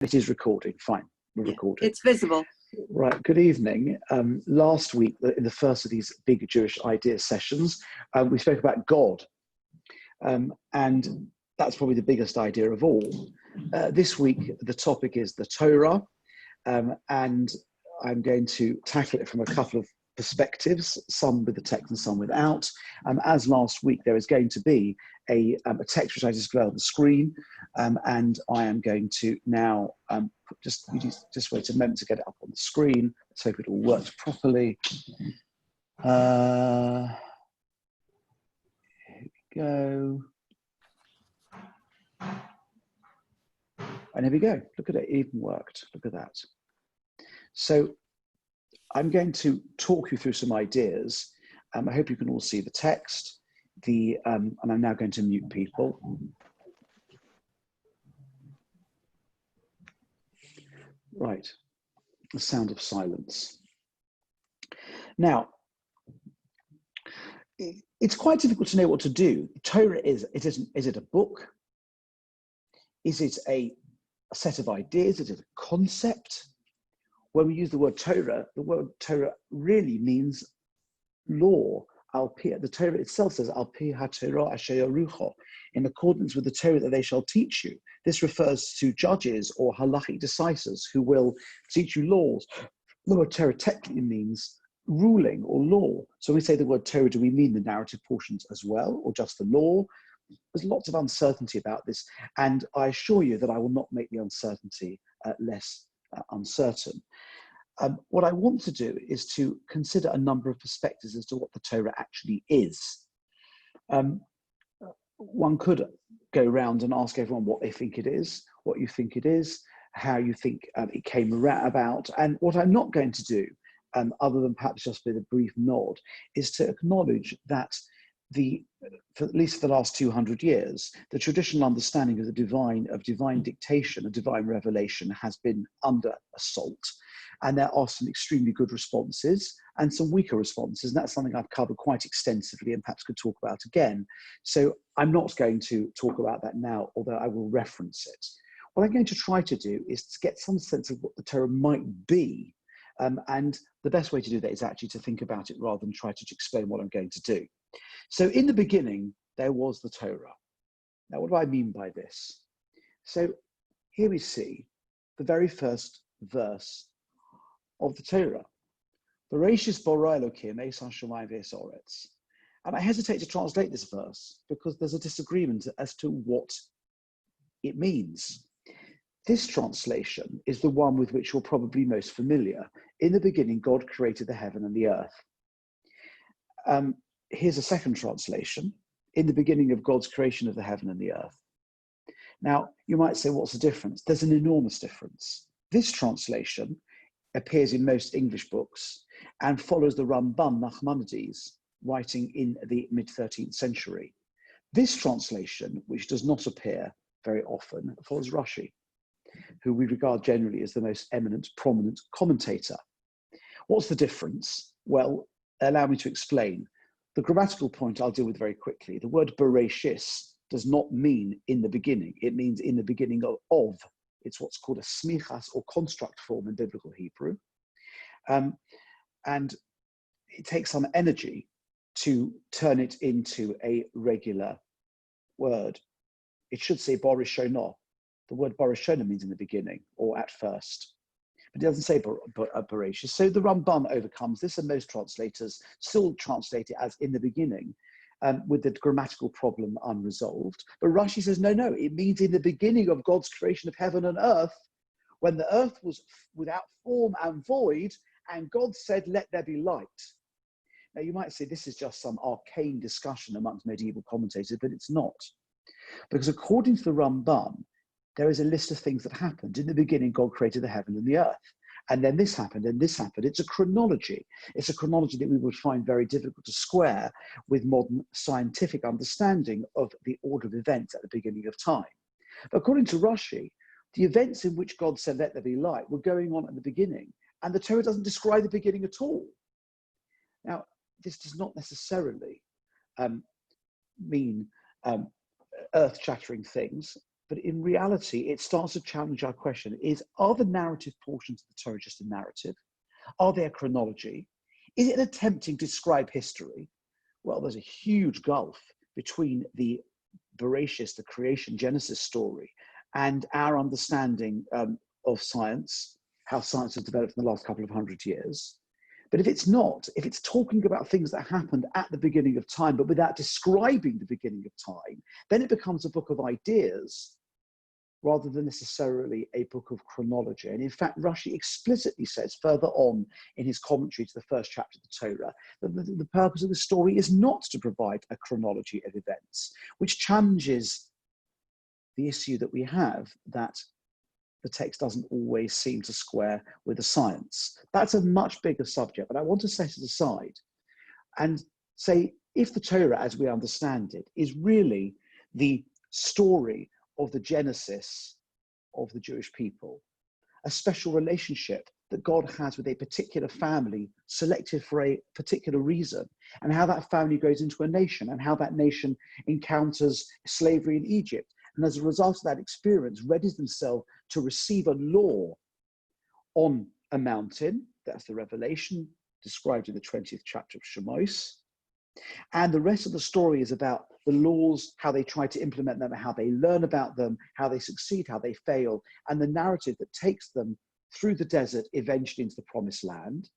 It is recording. Fine, we're recording. It's visible. Right, good evening. Last week, in the first of these big Jewish idea sessions, we spoke about God. And that's probably the biggest idea of all. This week, the topic is the Torah. And I'm going to tackle it from a couple of perspectives, some with the text and some without. As last week, there is going to be a text which I display on the screen, and I am going to now just wait a moment to get it up on the screen. Let's hope it all works properly. Here we go. And here we go. Look at it, it even worked. Look at that. So I'm going to talk you through some ideas. I hope you can all see the text. And I'm now going to mute people. Right, the sound of silence. Now, it's quite difficult to know what to do. Torah is it a book? Is it a set of ideas? Is it a concept? When we use the word Torah really means law. The Torah itself says, Al pi ha-Torah asher yorucho, in accordance with the Torah that they shall teach you. This refers to judges or halachic decisors who will teach you laws. The word Torah technically means ruling or law. So when we say the word Torah, do we mean the narrative portions as well, or just the law? There's lots of uncertainty about this, and I assure you that I will not make the uncertainty less uncertain. What I want to do is to consider a number of perspectives as to what the Torah actually is. One could go around and ask everyone what they think it is, what you think it is, how you think it came about. And what I'm not going to do, other than perhaps just with a brief nod, is to acknowledge that for at least the last 200 years, the traditional understanding of divine dictation, of divine revelation, has been under assault. And there are some extremely good responses and some weaker responses. And that's something I've covered quite extensively and perhaps could talk about again. So I'm not going to talk about that now, although I will reference it. What I'm going to try to do is to get some sense of what the Torah might be. And the best way to do that is actually to think about it rather than try to explain what I'm going to do. So in the beginning, there was the Torah. Now, what do I mean by this? So here we see the very first verse of the Torah. Bereshis bara Elokim es hashamayim ve'es haaretz. And I hesitate to translate this verse because there's a disagreement as to what it means. This translation is the one with which you're probably most familiar. In the beginning, God created the heaven and the earth. Here's a second translation. In the beginning of God's creation of the heaven and the earth. Now, you might say, what's the difference? There's an enormous difference. This translation appears in most English books and follows the Ramban Nachmanides, writing in the mid-13th century. This translation, which does not appear very often, follows Rashi, who we regard generally as the most eminent, prominent commentator. What's the difference? Well, allow me to explain. The grammatical point I'll deal with very quickly. The word bereshis does not mean in the beginning. It means in the beginning of. It's what's called a smichas or construct form in biblical Hebrew. And it takes some energy to turn it into a regular word. It should say barishona. The word barishona means in the beginning or at first. But it doesn't say bereshis. So the Ramban overcomes this, and most translators still translate it as in the beginning, with the grammatical problem unresolved. But Rashi says, no, it means in the beginning of God's creation of heaven and earth, when the earth was without form and void, and God said, let there be light. Now you might say this is just some arcane discussion amongst medieval commentators, but it's not. Because according to the Ramban, there is a list of things that happened. In the beginning, God created the heaven and the earth. And then this happened, and this happened. It's a chronology. It's a chronology that we would find very difficult to square with modern scientific understanding of the order of events at the beginning of time. But according to Rashi, the events in which God said, let there be light, were going on at the beginning. And the Torah doesn't describe the beginning at all. Now, this does not necessarily mean earth-shattering things. But in reality, it starts to challenge our question are the narrative portions of the Torah just a narrative? Are they a chronology? Is it attempting to describe history? Well, there's a huge gulf between the Bereshit, the creation Genesis story, and our understanding of science, how science has developed in the last couple of hundred years. But if it's talking about things that happened at the beginning of time, but without describing the beginning of time, then it becomes a book of ideas rather than necessarily a book of chronology. And in fact, Rashi explicitly says further on in his commentary to the first chapter of the Torah that the purpose of the story is not to provide a chronology of events, which challenges the issue that we have that the text doesn't always seem to square with the science. That's a much bigger subject, but I want to set it aside and say, if the Torah, as we understand it, is really the story of the genesis of the Jewish people, a special relationship that God has with a particular family selected for a particular reason, and how that family goes into a nation, and how that nation encounters slavery in Egypt, and as a result of that experience, readies themselves to receive a law on a mountain. That's the revelation described in the 20th chapter of Shemos. And the rest of the story is about the laws, how they try to implement them, how they learn about them, how they succeed, how they fail, and the narrative that takes them through the desert, eventually into the promised land.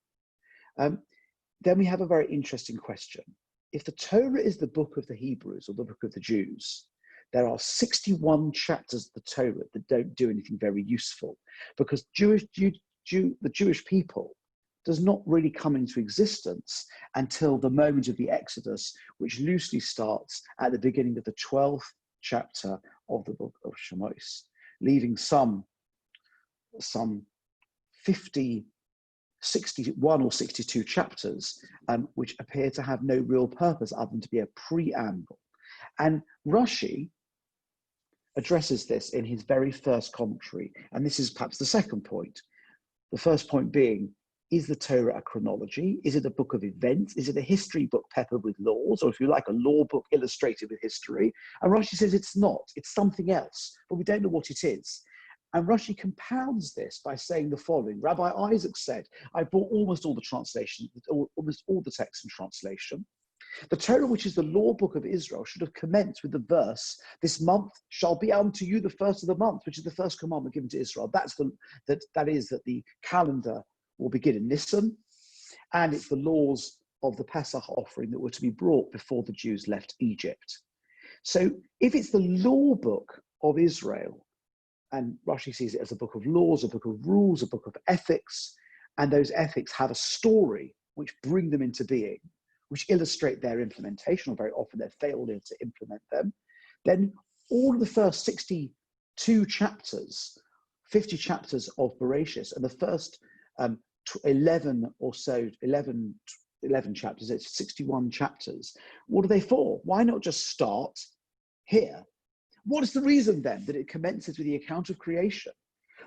Then we have a very interesting question. If the Torah is the book of the Hebrews or the book of the Jews, there are 61 chapters of the Torah that don't do anything very useful, because the Jewish people does not really come into existence until the moment of the Exodus, which loosely starts at the beginning of the 12th chapter of the book of Shemos, leaving some 50, 61 or 62 chapters, which appear to have no real purpose other than to be a preamble. And Rashi addresses this in his very first commentary, and this is perhaps the second point. The first point being, is the Torah a chronology? Is it a book of events? Is it a history book peppered with laws? Or if you like, a law book illustrated with history? And Rashi says it's not, it's something else, but we don't know what it is. And Rashi compounds this by saying the following. Rabbi Isaac said, I brought almost all the translation, almost all the text in translation. The Torah, which is the law book of Israel, should have commenced with the verse, this month shall be unto you the first of the month, which is the first commandment given to Israel. That is that the calendar will begin in Nisan, and it's the laws of the Pesach offering that were to be brought before the Jews left Egypt. So if it's the law book of Israel, and Rashi sees it as a book of laws, a book of rules, a book of ethics, and those ethics have a story which bring them into being, which illustrate their implementation, or very often their failure to implement them, then all of the first 62 chapters, 50 chapters of Bereshit, and the first 11 chapters, it's 61 chapters. What are they for? Why not just start here? What is the reason then that it commences with the account of creation?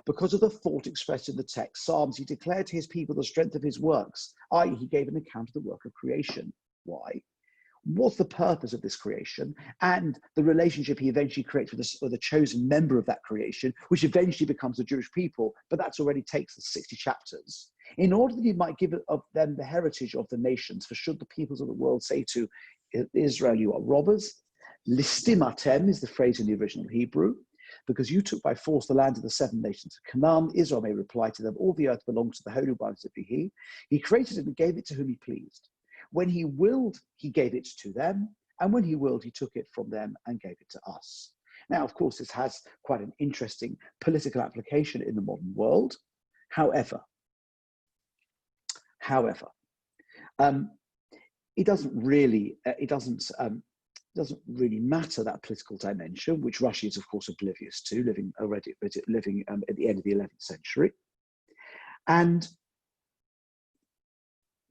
Because of the thought expressed in the text. Psalms, he declared to his people the strength of his works, i.e. he gave an account of the work of creation. Why? What's the purpose of this creation? And the relationship he eventually creates with a chosen member of that creation, which eventually becomes the Jewish people, but that's already takes 60 chapters. In order that he might give of them the heritage of the nations, for should the peoples of the world say to Israel, you are robbers, listim atem is the phrase in the original Hebrew, because you took by force the land of the seven nations of Canaan, Israel may reply to them, all the earth belongs to the Holy One, to be he. He created it and gave it to whom he pleased. When he willed, he gave it to them, and when he willed, he took it from them and gave it to us. Now, of course, this has quite an interesting political application in the modern world. However, it doesn't really matter, that political dimension, which Rashi is, of course, oblivious to, living at the end of the 11th century. And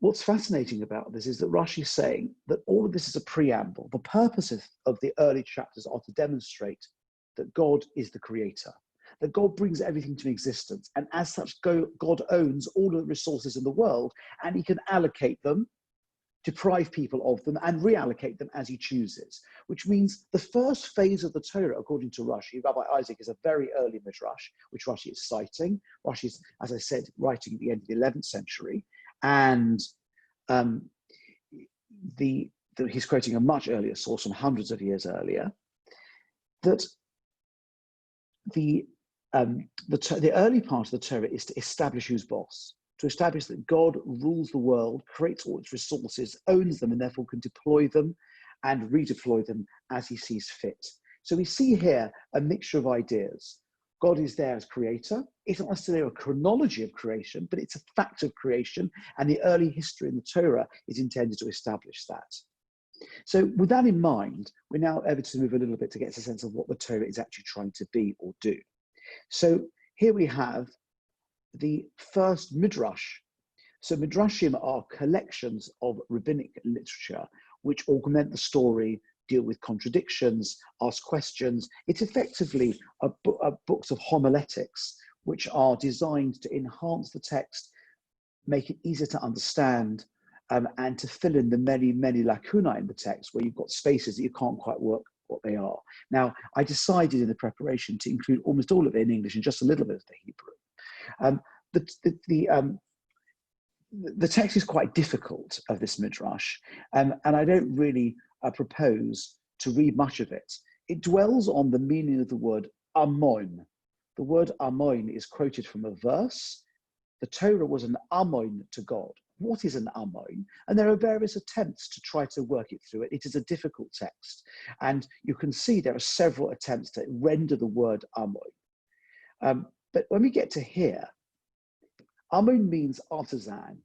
what's fascinating about this is that Rashi is saying that all of this is a preamble. The purpose of the early chapters are to demonstrate that God is the creator, that God brings everything to existence, and as such, God owns all of the resources in the world, and he can allocate them deprive people of them, and reallocate them as he chooses, which means the first phase of the Torah, according to Rashi, Rabbi Isaac, is a very early midrash, which Rashi is citing. Rashi is, as I said, writing at the end of the 11th century, and he's quoting a much earlier source from hundreds of years earlier, that the early part of the Torah is to establish who's boss, to establish that God rules the world, creates all its resources, owns them, and therefore can deploy them and redeploy them as he sees fit. So we see here a mixture of ideas. God is there as creator. It's not necessarily a chronology of creation, but it's a fact of creation, and the early history in the Torah is intended to establish that. So with that in mind, we're now able to move a little bit to get a sense of what the Torah is actually trying to be or do. So here we have the first midrash. So midrashim are collections of rabbinic literature which augment the story, deal with contradictions, ask questions. It's effectively books of homiletics which are designed to enhance the text, make it easier to understand, and to fill in the many, many lacunae in the text where you've got spaces that you can't quite work what they are. Now, I decided in the preparation to include almost all of it in English and just a little bit of the Hebrew. The text is quite difficult of this midrash, and I don't really propose to read much of it. It dwells on the meaning of the word amon. The word amon is quoted from a verse. The Torah was an amon to God. What is an amon? And there are various attempts to try to work it through. It is a difficult text. And you can see there are several attempts to render the word amon. But when we get to here, amon means artisan.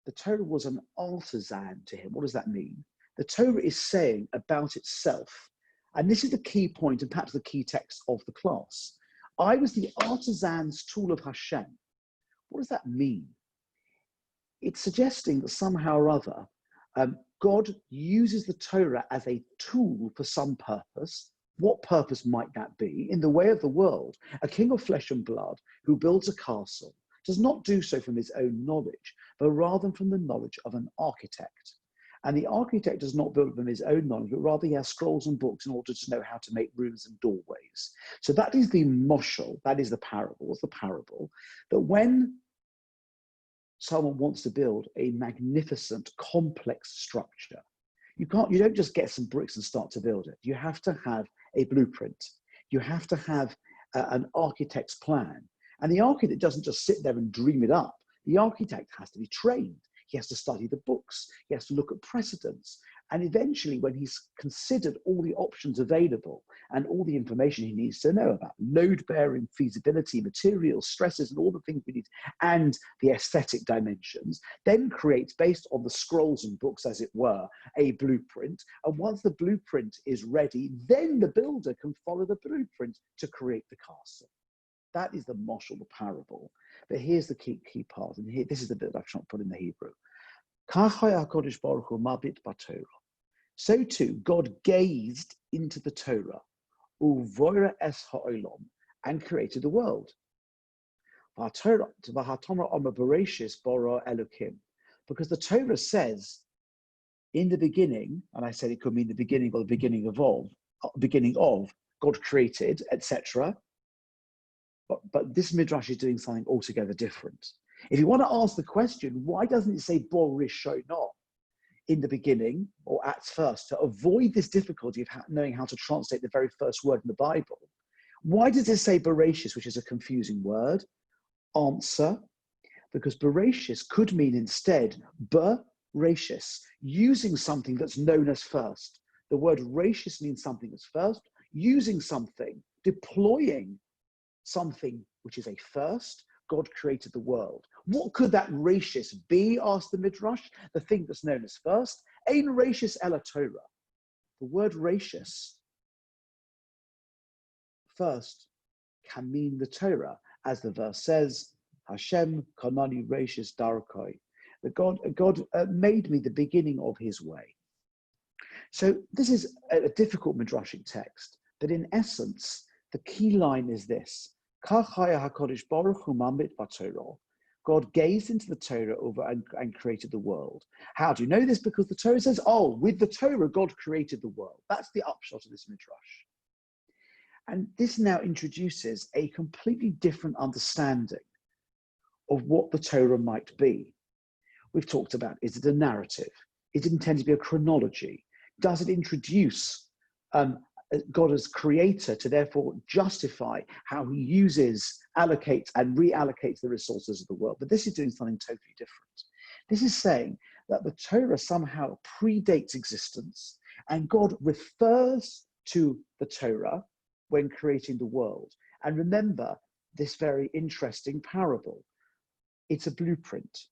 The Torah was an artisan to him. What does that mean? The Torah is saying about itself, and this is the key point and perhaps the key text of the class. I was the artisan's tool of Hashem. What does that mean? It's suggesting that somehow or other, God uses the Torah as a tool for some purpose. What purpose might that be? In the way of the world, a king of flesh and blood who builds a castle does not do so from his own knowledge, but rather from the knowledge of an architect. And the architect does not build from his own knowledge, but rather he has scrolls and books in order to know how to make rooms and doorways. So that is the moshel, that is the parable. What's the parable? That when someone wants to build a magnificent, complex structure, you don't just get some bricks and start to build it. You have to have a blueprint. You have to have an architect's plan. And the architect doesn't just sit there and dream it up. The architect has to be trained. He has to study the books. He has to look at precedents. And eventually, when he's considered all the options available and all the information he needs to know about load-bearing, feasibility, materials, stresses, and all the things we need, and the aesthetic dimensions, then creates, based on the scrolls and books, as it were, a blueprint. And once the blueprint is ready, then the builder can follow the blueprint to create the castle. That is the moshel, the parable. But here's the key part, and here, this is the bit that I've tried to put in the Hebrew. So too, God gazed into the Torah, and created the world. Because the Torah says, in the beginning, and I said it could mean the beginning or the beginning of, God created, etc. But this midrash is doing something altogether different. If you want to ask the question, why doesn't it say Borishona in the beginning or at first, to avoid this difficulty of knowing how to translate the very first word in the Bible? Why does it say Bereshis, which is a confusing word? Answer, because Bereshis could mean instead Bereshis, using something that's known as first. The word Reshis means something that's first, using something, deploying something which is a first. God created the world. What could that Rashis be, asked the Midrash? The thing that's known as first. Ein Rashis ela Torah. The word Rashis, first, can mean the Torah, as the verse says, Hashem kanani Rashis darkoi. That God made me the beginning of his way. So this is a difficult Midrashic text, but in essence, the key line is this. God gazed into the Torah over and created the world. How do you know this? Because the Torah says, oh, with the Torah, God created the world. That's the upshot of this midrash. And this now introduces a completely different understanding of what the Torah might be. We've talked about, is it a narrative? Is it intended to be a chronology? Does it introduce God as creator to therefore justify how he uses, allocates, and reallocates the resources of the world? But this is doing something totally different. This is saying that the Torah somehow predates existence, and God refers to the Torah when creating the world. And remember this very interesting parable. It's a blueprint.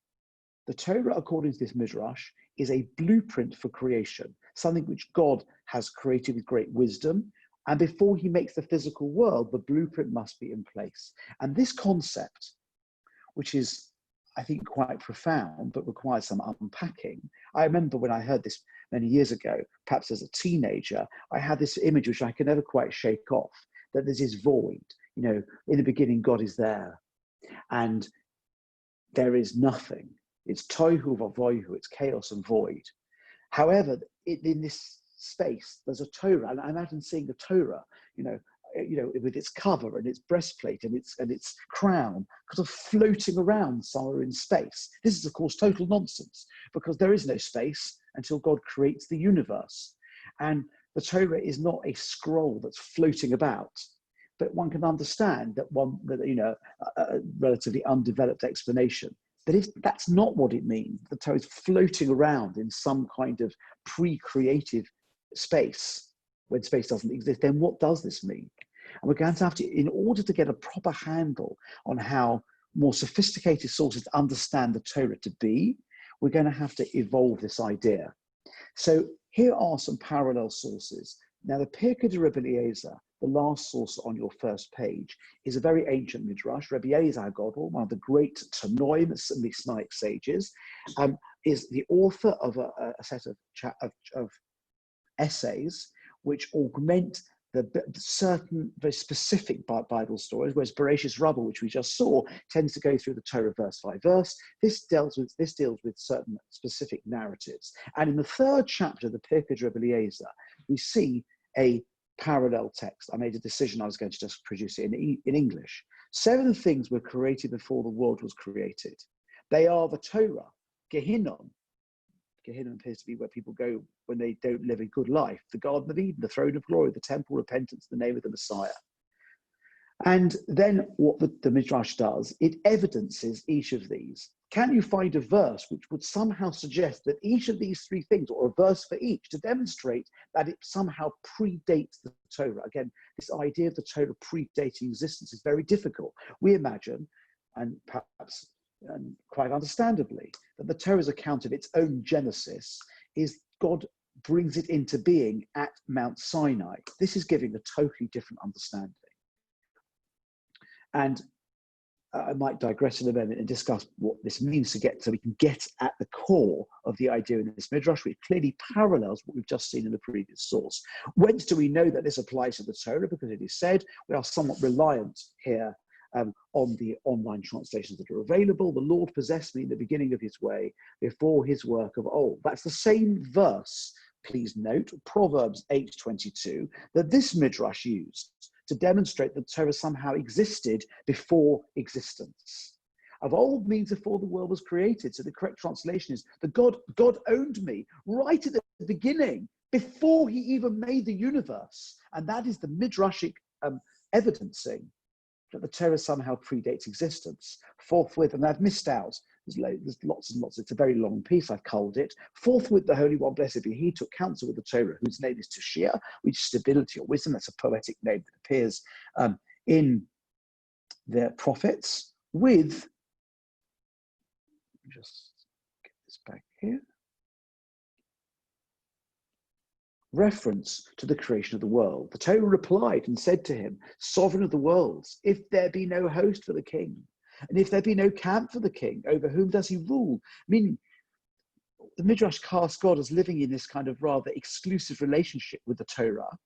The Torah, according to this midrash, is a blueprint for creation, something which God has created with great wisdom. And before he makes the physical world, the blueprint must be in place. And this concept, which is, I think, quite profound, but requires some unpacking. I remember when I heard this many years ago, perhaps as a teenager, I had this image which I could never quite shake off, that there's this void. You know, in the beginning, God is there, and there is nothing. It's tohu vavohu, it's chaos and void. However, in this space, there's a Torah, and I imagine seeing the Torah, you know, with its cover and its breastplate and its crown, kind of floating around somewhere in space. This is, of course, total nonsense, because there is no space until God creates the universe. And the Torah is not a scroll that's floating about, but one can understand that a relatively undeveloped explanation. That's not what it means. The Torah is floating around in some kind of pre-creative space when space doesn't exist. Then what does this mean? And we're going to have to, in order to get a proper handle on how more sophisticated sources understand the Torah to be, we're going to have to evolve this idea. So here are some parallel sources. Now, the Pirkei de Rebbe Eliezer, the last source on your first page, is a very ancient midrash. Rebbe Eliezer HaGadol, one of the great Tanoim Mishnaic sages, is the author of a set of essays which augment the certain very specific Bible stories, whereas Bereshis Rabbah, which we just saw, tends to go through the Torah verse by verse. This deals with certain specific narratives. And in the third chapter of the Pirkei de Rebbe Eliezer, we see a parallel text. I made a decision I was going to just produce it in English. 7 things were created before the world was created. They are the Torah, Gehinnom. Gehinnom appears to be where people go when they don't live a good life. The Garden of Eden, the throne of glory, the temple, repentance, the name of the Messiah. And then what the Midrash does, it evidences each of these. Can you find a verse which would somehow suggest that each of these 3 things, or a verse for each, to demonstrate that it somehow predates the Torah? Again, this idea of the Torah predating existence is very difficult. We imagine, and perhaps and quite understandably, that the Torah's account of its own genesis is God brings it into being at Mount Sinai. This is giving a totally different understanding. And I might digress in a moment and discuss what this means so we can get at the core of the idea in this midrash, which clearly parallels what we've just seen in the previous source. Whence do we know that this applies to the Torah? Because it is said we are somewhat reliant here on the online translations that are available. The Lord possessed me in the beginning of his way, before his work of old. That's the same verse, please note, Proverbs 8:22, that this midrash used to demonstrate that Torah somehow existed before existence. Of old means before the world was created. So the correct translation is that God owned me right at the beginning, before he even made the universe. And that is the midrashic evidencing that the Torah somehow predates existence. Forthwith, and I've missed out, there's lots and lots, it's a very long piece, I've culled it. Forthwith the Holy One, blessed be he, took counsel with the Torah, whose name is Tushia, which is stability or wisdom. That's a poetic name that appears in the prophets, with, just get this back here, reference to the creation of the world. The Torah replied and said to him, sovereign of the worlds, if there be no host for the king, and if there be no camp for the king, over whom does he rule? Meaning, the Midrash casts God as living in this kind of rather exclusive relationship with the Torah.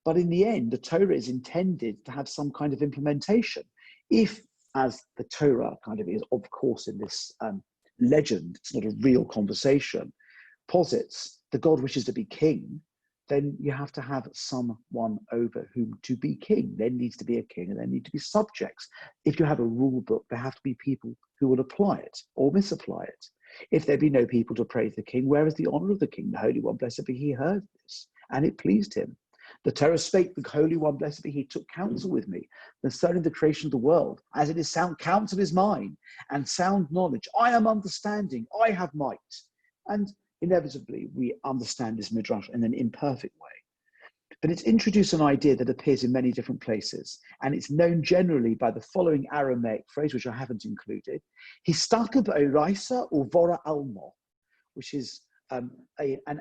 But in the end, the Torah is intended to have some kind of implementation. If as the Torah kind of is, of course, in this legend, it's not a real conversation, posits the God wishes to be king, then you have to have someone over whom to be king. There needs to be a king and there need to be subjects. If you have a rule book, there have to be people who will apply it or misapply it. If there be no people to praise the king, where is the honor of the king? The Holy One, blessed be he, heard this, and it pleased him. The Torah spake, the Holy One, blessed be he, took counsel with me concerning the creation of the world, as it is sound counsel is mine, and sound knowledge. I am understanding, I have might. And inevitably, we understand this midrash in an imperfect way. But it's introduced an idea that appears in many different places, and it's known generally by the following Aramaic phrase, which I haven't included, histaka b'oraisa or vora almo, which is an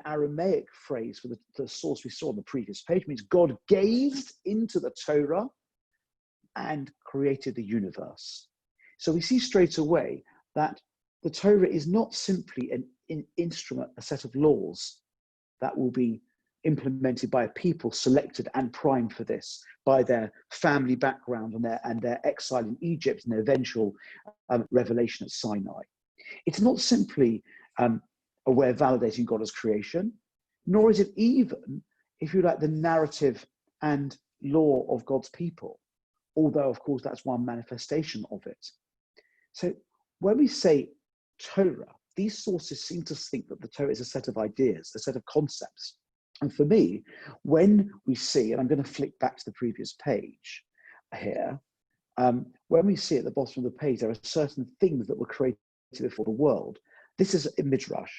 Aramaic phrase for the source we saw on the previous page. It means God gazed into the Torah and created the universe. So we see straight away that the Torah is not simply an instrument, a set of laws that will be implemented by a people selected and primed for this by their family background and their exile in Egypt and their eventual revelation at Sinai. It's not simply a way of validating God as creation, nor is it even, if you like, the narrative and law of God's people, although, of course, that's one manifestation of it. So when we say Torah, these sources seem to think that the Torah is a set of ideas, a set of concepts. And for me, when we see, and I'm going to flick back to the previous page here, when we see at the bottom of the page, there are certain things that were created before the world. This is a midrash.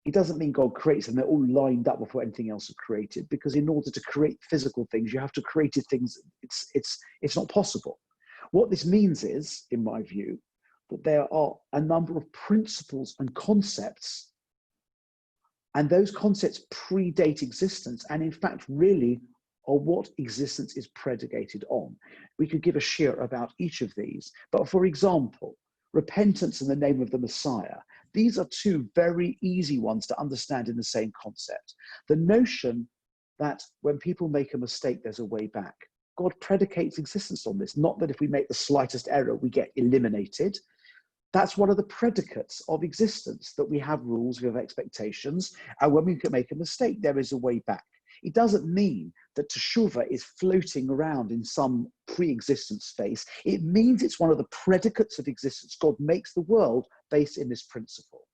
It doesn't mean God creates them, they're all lined up before anything else is created, because in order to create physical things, you have to create things. It's not possible. What this means is, in my view, that there are a number of principles and concepts, and those concepts predate existence, and in fact, really are what existence is predicated on. We could give a shir about each of these, but for example, repentance in the name of the Messiah. These are two very easy ones to understand in the same concept. The notion that when people make a mistake, there's a way back. God predicates existence on this, not that if we make the slightest error, we get eliminated. That's one of the predicates of existence, that we have rules, we have expectations, and when we can make a mistake, there is a way back. It doesn't mean that teshuvah is floating around in some pre-existent space. It means it's one of the predicates of existence. God makes the world based in this principle.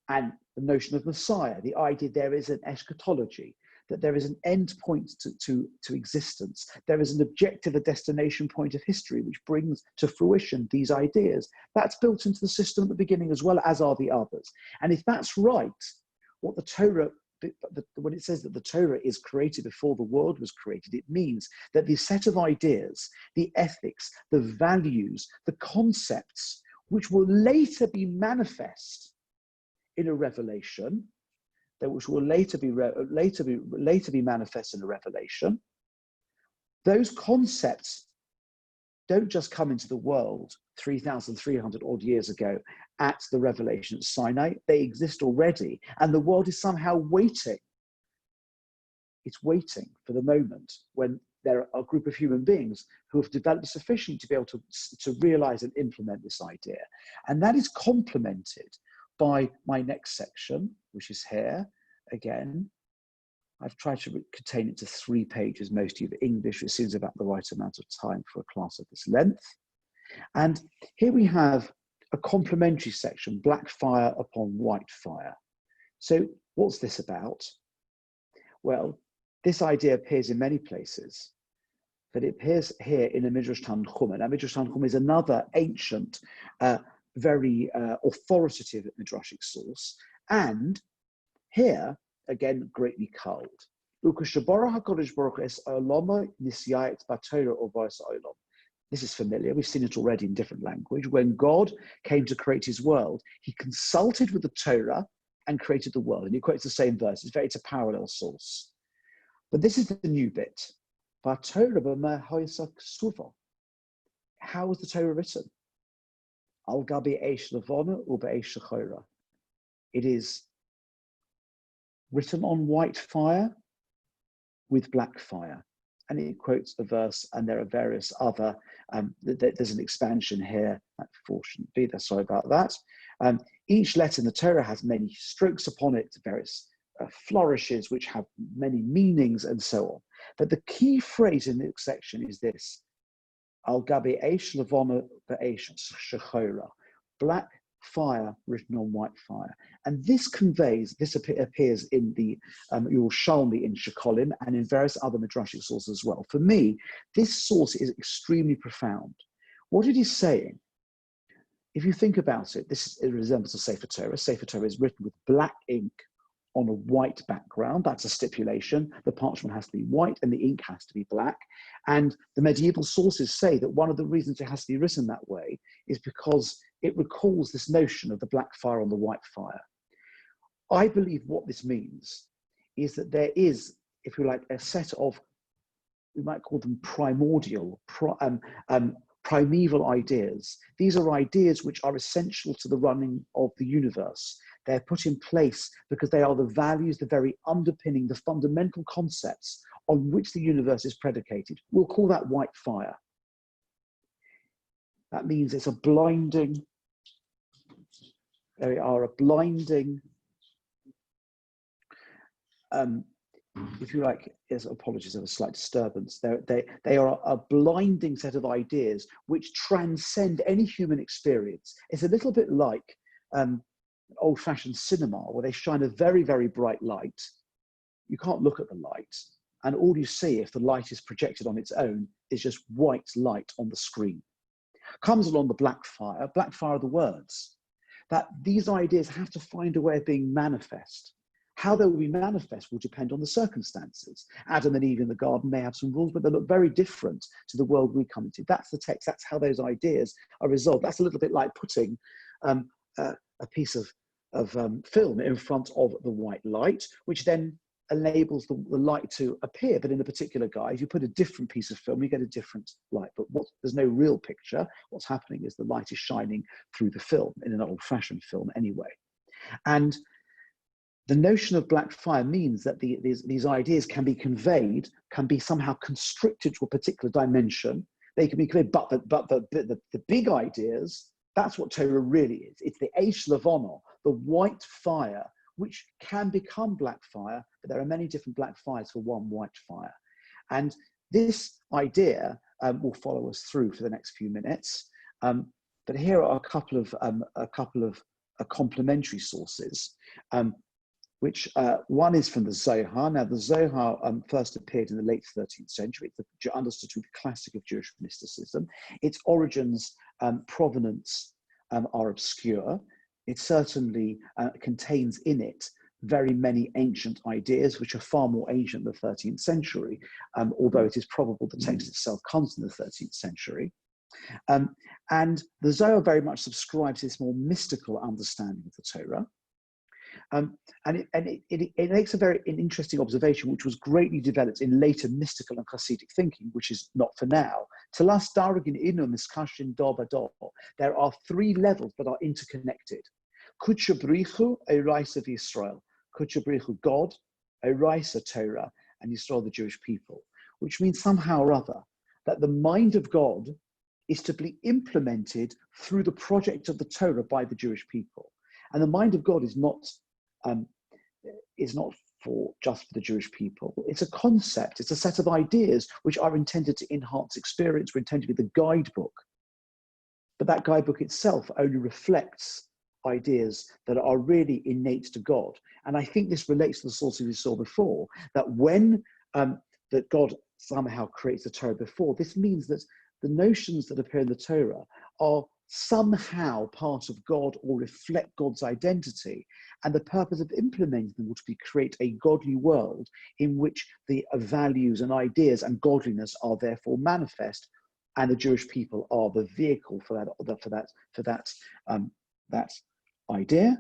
And the notion of Messiah, the idea there is an eschatology, that there is an end point to existence. There is an objective, a destination point of history, which brings to fruition these ideas. That's built into the system at the beginning, as well as are the others. And if that's right, what the Torah, when it says that the Torah is created before the world was created, it means that the set of ideas, the ethics, the values, the concepts, which will later be manifest in a revelation, that which will later be manifest in a revelation, those concepts don't just come into the world 3,300 odd years ago at the revelation at Sinai. They exist already, and the world is somehow waiting. It's waiting for the moment when there are a group of human beings who have developed sufficiently to be able to realize and implement this idea. And that is complemented by my next section, which is here. Again, I've tried to contain it to 3 pages, mostly of English, which seems about the right amount of time for a class of this length. And here we have a complementary section, black fire upon white fire. So what's this about? Well, this idea appears in many places, but it appears here in the Midrash Tanchum. Now, Midrash Tanchum is another ancient, very authoritative midrashic source, and here, again, greatly culled. This is familiar, we've seen it already in different language. When God came to create his world, he consulted with the Torah and created the world. And he quotes the same verse, it's a parallel source. But this is the new bit. How was the Torah written? Al gabi eish levana uba eish shechora. It is written on white fire with black fire. and he quotes a verse, and there are various other, there's an expansion here, that 4 shouldn't be there, sorry about that. Each letter in the Torah has many strokes upon it, various flourishes which have many meanings and so on. But the key phrase in this section is this: Al gabi eish levana ve'eish shechora, black fire written on white fire. And this appears in the Yerushalmi in Shekolim and in various other Midrashic sources as well. For me, this source is extremely profound. What it is saying, if you think about it, it resembles a Sefer Torah. Sefer Torah is written with black ink on a white background. That's a stipulation. The parchment has to be white and the ink has to be black. And the medieval sources say that one of the reasons it has to be written that way is because it recalls this notion of the black fire on the white fire. I believe what this means is that there is, if you like, a set of, we might call them primordial, primeval ideas. These are ideas which are essential to the running of the universe. They're put in place because they are the values, the very underpinning, the fundamental concepts on which the universe is predicated. We'll call that white fire. That means it's a blinding, there we are, a blinding, if you like, yes, apologies of a slight disturbance. They are a blinding set of ideas which transcend any human experience. It's a little bit like old-fashioned cinema, where they shine a very, very bright light. You can't look at the light, and all you see, if the light is projected on its own, is just white light on the screen. Comes along the black fire are the words. That these ideas have to find a way of being manifest. How they will be manifest will depend on the circumstances. Adam and Eve in the garden may have some rules, but they look very different to the world we come into. That's the text. That's how those ideas are resolved. That's a little bit like putting a piece of film in front of the white light, which then enables the light to appear. But in a particular guise, you put a different piece of film, you get a different light. But there's no real picture. What's happening is the light is shining through the film, in an old-fashioned film anyway. And the notion of black fire means that these ideas can be conveyed, can be somehow constricted to a particular dimension. They can be conveyed, but the big ideas, that's what Torah really is. It's the Eish Levana, the white fire, which can become black fire, but there are many different black fires for one white fire. And this idea will follow us through for the next few minutes. But here are a couple of complementary sources. Which one is from the Zohar. Now, the Zohar first appeared in the late 13th century. It's understood to be the classic of Jewish mysticism. Its origins, provenance are obscure. It certainly contains in it very many ancient ideas, which are far more ancient than the 13th century, although it is probable the text itself comes in the 13th century. And the Zohar very much subscribes to this more mystical understanding of the Torah. And it makes an interesting observation, which was greatly developed in later mystical and Hasidic thinking, which is not for now. Telas darugin inu miskashin dor b'dor. There are 3 levels that are interconnected. Kutchabrichu, a rice of Yisrael. Kutchabrichu, God, a rice of Torah, and Yisrael, the Jewish people. Which means somehow or other that the mind of God is to be implemented through the project of the Torah by the Jewish people. And the mind of God is not just for the Jewish people. It's a concept, it's a set of ideas which are intended to enhance experience, were intended to be the guidebook. But that guidebook itself only reflects ideas that are really innate to God. And I think this relates to the sources we saw before, that when that God somehow creates the Torah before, this means that the notions that appear in the Torah are somehow part of God or reflect God's identity. And the purpose of implementing them would be to create a godly world in which the values and ideas and godliness are therefore manifest, and the Jewish people are the vehicle for that idea,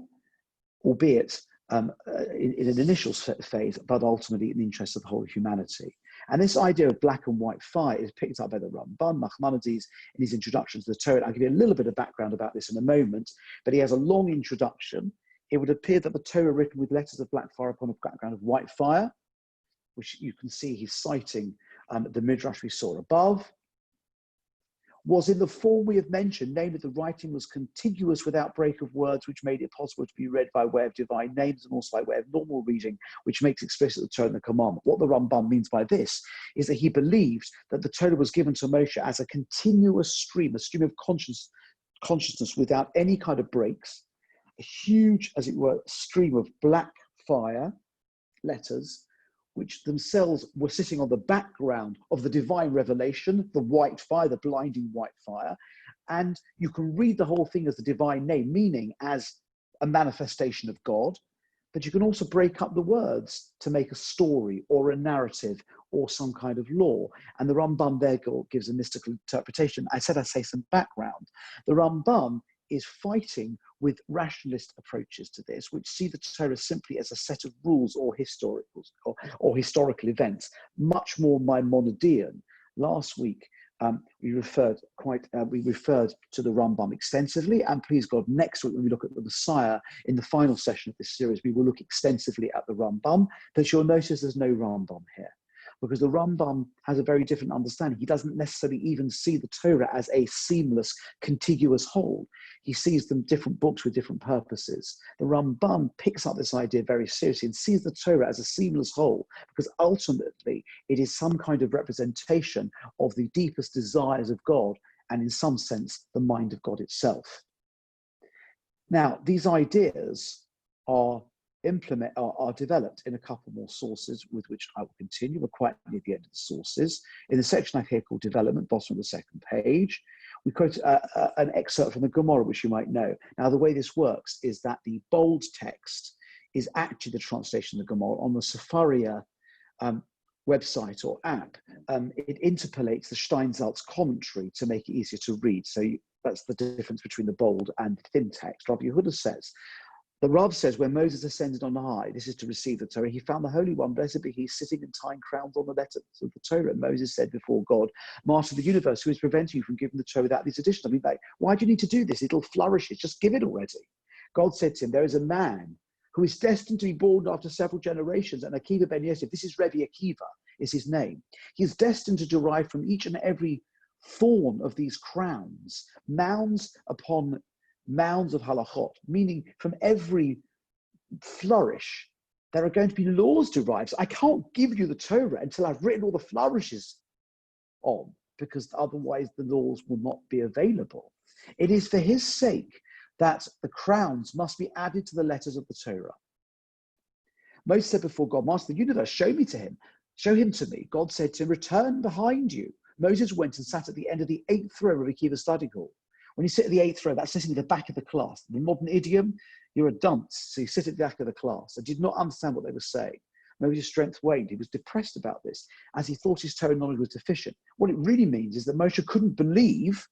albeit in an initial phase, but ultimately in the interest of the whole of humanity. And this idea of black and white fire is picked up by the Ramban, Nachmanides, in his introduction to the Torah. I'll give you a little bit of background about this in a moment, but he has a long introduction. It would appear that the Torah written with letters of black fire upon a background of white fire, which you can see he's citing the Midrash we saw above, was in the form we have mentioned, namely the writing was contiguous without break of words, which made it possible to be read by way of divine names and also by way of normal reading, which makes explicit the Torah and the commandment. What the Rambam means by this is that he believed that the Torah was given to Moshe as a continuous stream, a stream of consciousness without any kind of breaks, a huge, as it were, stream of black fire, letters, which themselves were sitting on the background of the divine revelation, the white fire, the blinding white fire. And you can read the whole thing as the divine name, meaning as a manifestation of God, but you can also break up the words to make a story or a narrative or some kind of law. And the Rambam there gives a mystical interpretation. I say some background. The Rambam is fighting with rationalist approaches to this, which see the Torah simply as a set of rules or historical events, much more Maimonidean. Last week, we referred to the Rambam extensively, and please God, next week when we look at the Messiah in the final session of this series, we will look extensively at the Rambam, but you'll notice there's no Rambam here, because the Rambam has a very different understanding. He doesn't necessarily even see the Torah as a seamless, contiguous whole. He sees them different books with different purposes. The Rambam picks up this idea very seriously and sees the Torah as a seamless whole, because ultimately it is some kind of representation of the deepest desires of God, and in some sense, the mind of God itself. Now, these ideas are developed in a couple more sources with which I will continue. We're quite near the end of the sources. In the section I here called Development, bottom of the second page, we quote an excerpt from the Gemara, which you might know. Now, the way this works is that the bold text is actually the translation of the Gemara on the Sefaria website or app. It interpolates the Steinsaltz commentary to make it easier to read. So that's the difference between the bold and the thin text. Rabbi Yehuda says, the Rav says, when Moses ascended on high, this is to receive the Torah, he found the Holy One, blessed be he, sitting and tying crowns on the letters of the Torah. And Moses said before God, Master of the universe, who is preventing you from giving the Torah without these additions? I mean, like, why do you need to do this? It'll flourish. Just give it already. God said to him, there is a man who is destined to be born after several generations, and Akiva ben Yosef, this is Rebbe Akiva, is his name. He is destined to derive from each and every thorn of these crowns, mounds upon mounds of halachot, meaning from every flourish, there are going to be laws derived. So I can't give you the Torah until I've written all the flourishes on, because otherwise the laws will not be available. It is for his sake that the crowns must be added to the letters of the Torah. Moses said before God, Master of the universe, show him to me. God said to him, return behind you. Moses went and sat at the end of the 8th row of Akiva's study hall. When you sit at the 8th row, that's sitting at the back of the class. The modern idiom, you're a dunce, so you sit at the back of the class. I did not understand what they were saying. Moses' strength waned. He was depressed about this, as he thought his Torah knowledge was deficient. What it really means is that Moshe couldn't believe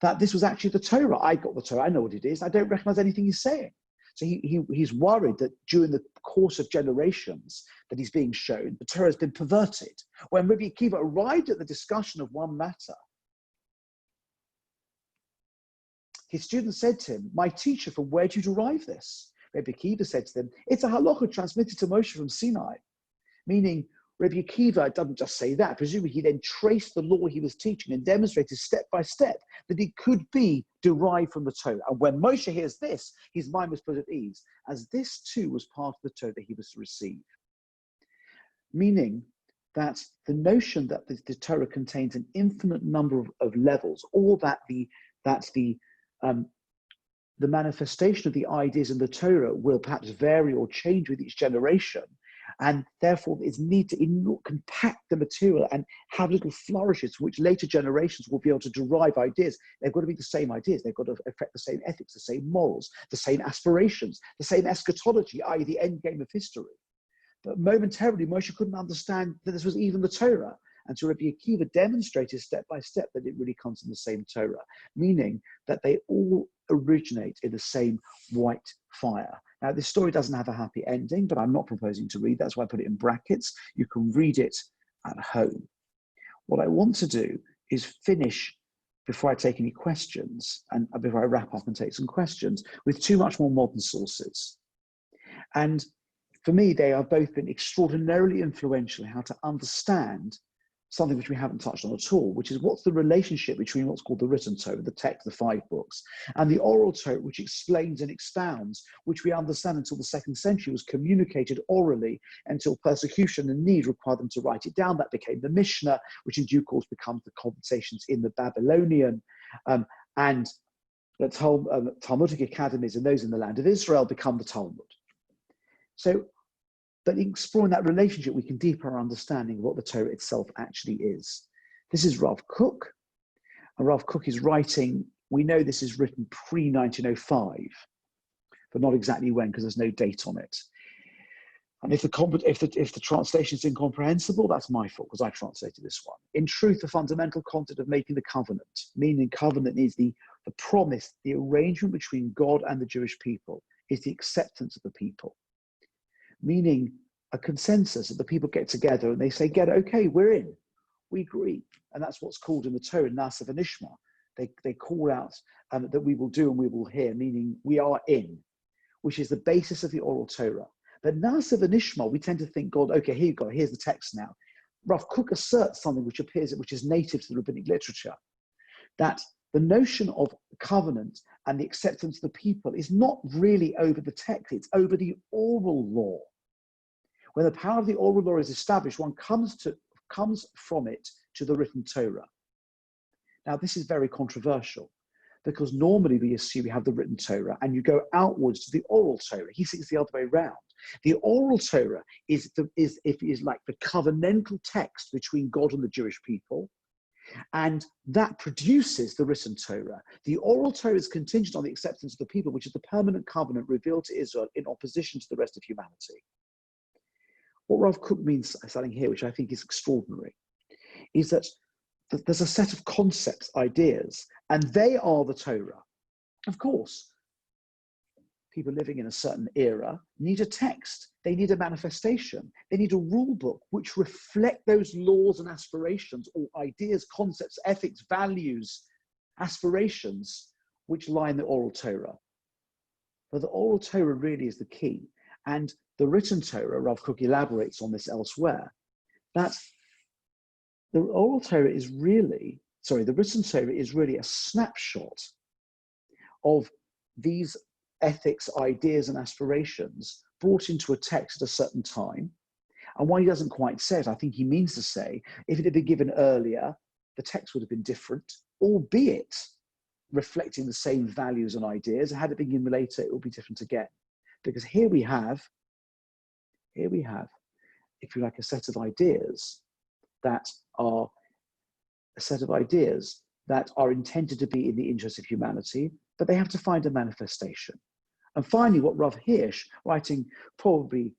that this was actually the Torah. I got the Torah, I know what it is. I don't recognize anything he's saying. So he's worried that during the course of generations that he's being shown, the Torah has been perverted. When Rabbi Akiva arrived at the discussion of one matter, his students said to him, my teacher, from where do you derive this? Rabbi Akiva said to them, it's a halacha transmitted to Moshe from Sinai. Meaning, Rabbi Akiva doesn't just say that. Presumably, he then traced the law he was teaching and demonstrated step by step that it could be derived from the Torah. And when Moshe hears this, his mind was put at ease, as this too was part of the Torah that he was to receive. Meaning that the notion that the Torah contains an infinite number of levels, or that the manifestation of the ideas in the Torah will perhaps vary or change with each generation, and therefore it's need to compact the material and have little flourishes from which later generations will be able to derive ideas. They've got to be the same ideas. They've got to affect the same ethics, the same morals, the same aspirations, the same eschatology, i.e. the end game of history. But momentarily, Moshe couldn't understand that this was even the Torah. And so Rabbi Akiva demonstrated step by step that it really comes from the same Torah, meaning that they all originate in the same white fire. Now, this story doesn't have a happy ending, but I'm not proposing to read. That's why I put it in brackets. You can read it at home. What I want to do is finish, before I take any questions, and before I wrap up and take some questions, with two much more modern sources. And for me, they have both been extraordinarily influential in how to understand something which we haven't touched on at all, which is what's the relationship between what's called the written Torah, the text, the 5 books, and the oral Torah, which explains and expounds, which we understand until the 2nd century was communicated orally until persecution and need required them to write it down. That became the Mishnah, which in due course becomes the conversations in the Babylonian, and the Talmudic academies and those in the land of Israel become the Talmud. So, but exploring that relationship, we can deepen our understanding of what the Torah itself actually is. This is Rav Kook, and Rav Kook is writing, we know this is written pre-1905, but not exactly when, because there's no date on it. And if the translation is incomprehensible, that's my fault, because I translated this one. In truth, the fundamental concept of making the covenant, meaning covenant is the promise, the arrangement between God and the Jewish people, is the acceptance of the people. Meaning a consensus that the people get together and they say, okay, we're in, we agree. And that's what's called in the Torah, Nasa v'nishma. They call out that we will do and we will hear, meaning we are in, which is the basis of the oral Torah. But Nasa v'nishma, we tend to think, God, okay, here you go, here's the text now. Rav Kook asserts something which is native to the rabbinic literature, that the notion of covenant and the acceptance of the people is not really over the text, it's over the oral law. When the power of the oral law is established, one comes from it to the written Torah. Now, this is very controversial, because normally we assume we have the written Torah and you go outwards to the oral Torah. He thinks the other way around. The oral Torah is like the covenantal text between God and the Jewish people, and that produces the written Torah. The oral Torah is contingent on the acceptance of the people, which is the permanent covenant revealed to Israel in opposition to the rest of humanity. What Rav Kook means saying here, which I think is extraordinary, is that there's a set of concepts, ideas, and they are the Torah. Of course, people living in a certain era need a text. They need a manifestation. They need a rule book which reflect those laws and aspirations, or ideas, concepts, ethics, values, aspirations, which lie in the oral Torah. But the oral Torah really is the key. And the written Torah, Rav Kook elaborates on this elsewhere, that the oral Torah is really, the written Torah is really a snapshot of these ethics, ideas, and aspirations brought into a text at a certain time. And while he doesn't quite say it, I think he means to say, if it had been given earlier, the text would have been different, albeit reflecting the same values and ideas. Had it been given later, it would be different again. Because here we have, if you like, a set of ideas that are intended to be in the interest of humanity, but they have to find a manifestation. And finally, what Rav Hirsch, writing probably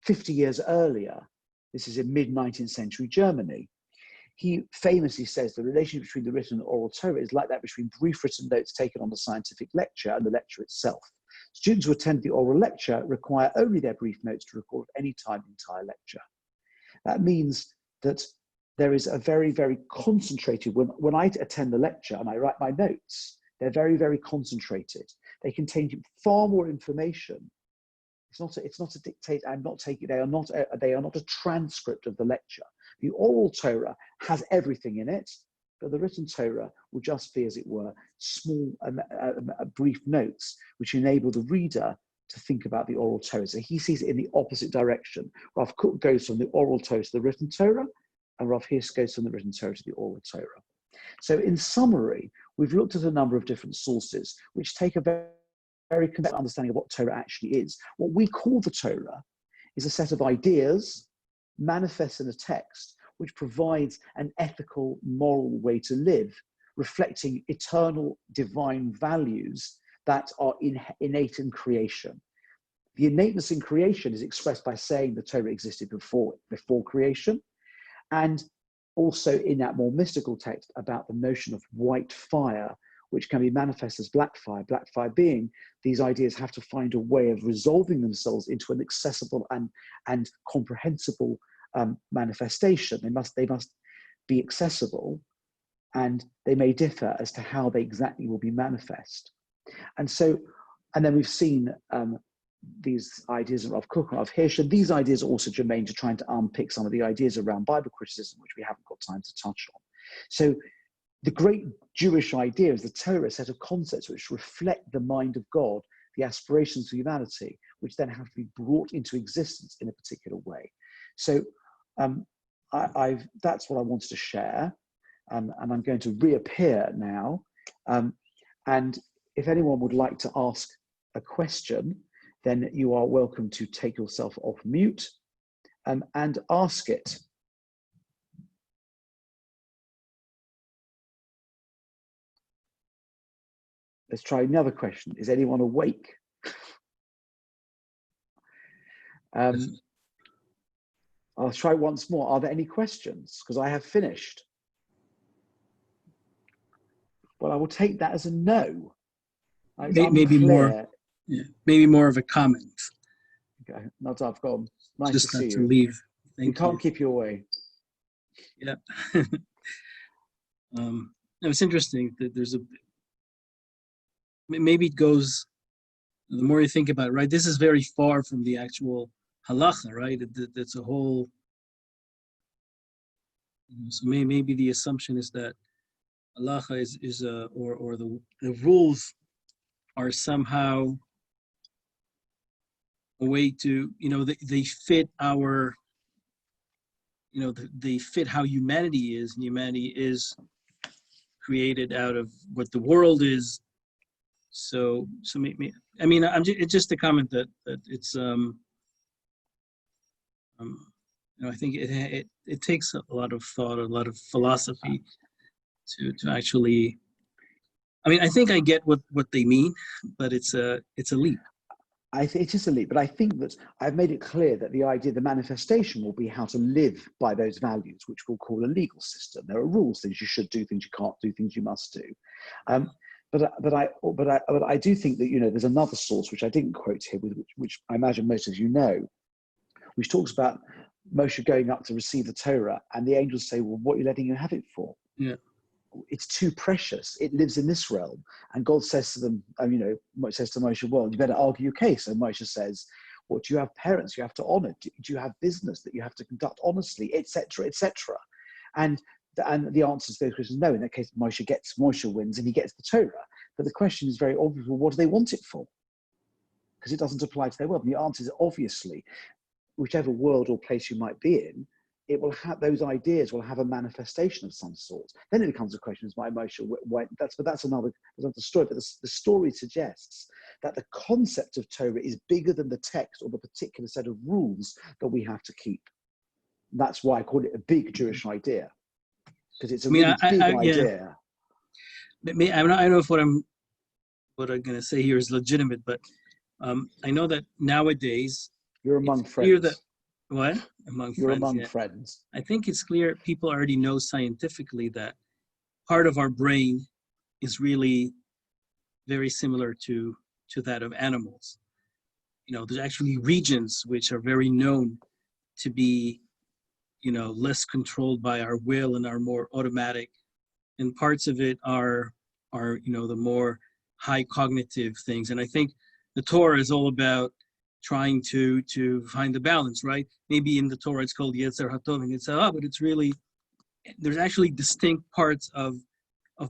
50 years earlier, this is in mid-19th century Germany, he famously says the relationship between the written and oral Torah is like that between brief written notes taken on the scientific lecture and the lecture itself. Students who attend the oral lecture require only their brief notes to record at any time the entire lecture. That means that there is a very, very concentrated, when I attend the lecture and I write my notes, they're very, very concentrated. They contain far more information. It's not a dictate. They are not a transcript of the lecture. The oral Torah has everything in it, but the written Torah will just be, as it were, small, brief notes which enable the reader to think about the oral Torah. So he sees it in the opposite direction. Rav Kook goes from the oral Torah to the written Torah, and Rav Hirsch goes from the written Torah to the oral Torah. So in summary, we've looked at a number of different sources which take a very complete understanding of what Torah actually is. What we call the Torah is a set of ideas manifest in a text which provides an ethical, moral way to live, reflecting eternal divine values that are innate in creation. The innateness in creation is expressed by saying the Torah existed before creation, and also in that more mystical text about the notion of white fire, which can be manifest as black fire being these ideas have to find a way of resolving themselves into an accessible and comprehensible manifestation. They must be accessible, and they may differ as to how they exactly will be manifest. And then we've seen ideas of Rav Kook and Rav Hirsch, and these ideas are also germane to trying to unpick some of the ideas around Bible criticism, which we haven't got time to touch on. So the great Jewish idea is the Torah, a set of concepts which reflect the mind of God, the aspirations of humanity, which then have to be brought into existence in a particular way. So that's what I wanted to share, and I'm going to reappear now. And if anyone would like to ask a question, then you are welcome to take yourself off mute and ask it. Let's try another question. Is anyone awake? I'll try once more. Are there any questions? Because I have finished. Well, I will take that as a no. Maybe more. Yeah, maybe more of a comment. Okay, Nadav, go on. Nice Just to see to you. Leave. We can't keep you away. Yeah. It's interesting that there's maybe it goes, the more you think about it, right? This is very far from the actual halacha, right? That's a whole, so maybe the assumption is that halacha is or the rules are somehow a way to, they fit our, they fit how humanity is, and humanity is created out of what the world is. So maybe, it's just a comment that it's I think it takes a lot of thought, a lot of philosophy to actually. I think I get what they mean, but it's a leap. It is a leap, but I think that I've made it clear that the idea, the manifestation will be how to live by those values, which we'll call a legal system. There are rules, things you should do, things you can't do, things you must do. But I do think that, there's another source, which I didn't quote here, which I imagine most of you know, which talks about Moshe going up to receive the Torah, and the angels say, well, what are you letting him have it for? Yeah. It's too precious. It lives in this realm. And God says to them, says to Moshe, well, you better argue your case. And Moshe says, well, do you have parents you have to honor? Do you have business that you have to conduct honestly, etc., etc.? And the answer to those questions, no. In that case, Moshe wins and he gets the Torah. But the question is very obvious, well, what do they want it for? Because it doesn't apply to their world. And the answer is obviously, whichever world or place you might be in, it will have, those ideas will have a manifestation of some sort. Then it becomes a question: is why Moshe went? That's another story. But the story suggests that the concept of Torah is bigger than the text or the particular set of rules that we have to keep. That's why I call it a big Jewish idea, because it's a really big idea. Yeah. I don't know if what I'm going to say here is legitimate, but I know that nowadays you're among friends. What? You're among friends. I think it's clear people already know scientifically that part of our brain is really very similar to that of animals. There's actually regions which are very known to be, less controlled by our will and are more automatic. And parts of it are the more high cognitive things. And I think the Torah is all about trying to find the balance, right? Maybe in the Torah it's called Yetzer HaTov and Yetzer Hara, but it's really, there's actually distinct parts of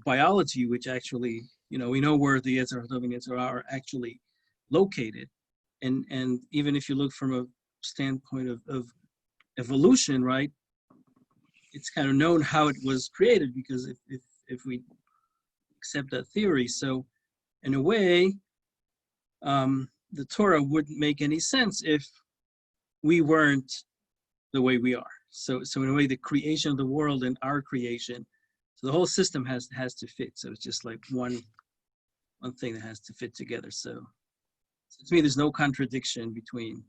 biology which actually, we know where the Yetzer HaTov and Yetzer Hara are actually located. And even if you look from a standpoint of evolution, right, it's kind of known how it was created, because if we accept that theory, so in a way, the Torah wouldn't make any sense if we weren't the way we are. So in a way, the creation of the world and our creation, so the whole system has to fit. So it's just like one thing that has to fit together. So to me, there's no contradiction between,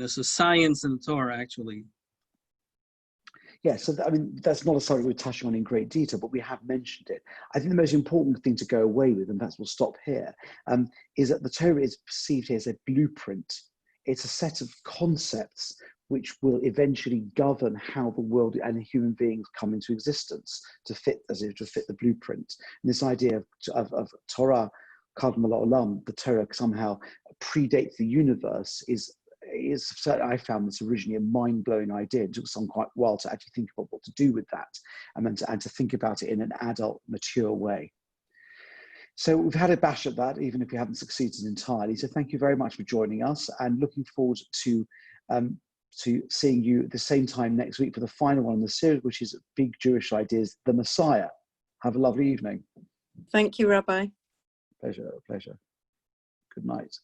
so science and the Torah actually. Yeah, so that's not a subject we're touching on in great detail, but we have mentioned it. I think the most important thing to go away with, and perhaps we'll stop here, is that the Torah is perceived here as a blueprint. It's a set of concepts which will eventually govern how the world and human beings come into existence to fit the blueprint. And this idea of Torah Kadma Olam, the Torah somehow predates the universe, is I found this originally a mind-blowing idea. It took some quite a while to actually think about what to do with that, and then to think about it in an adult, mature way. So we've had a bash at that, even if we haven't succeeded entirely. So thank you very much for joining us, and looking forward to seeing you at the same time next week for the final one in the series, which is Big Jewish Ideas, the Messiah. Have a lovely evening. Thank you, Rabbi. Pleasure. Good night.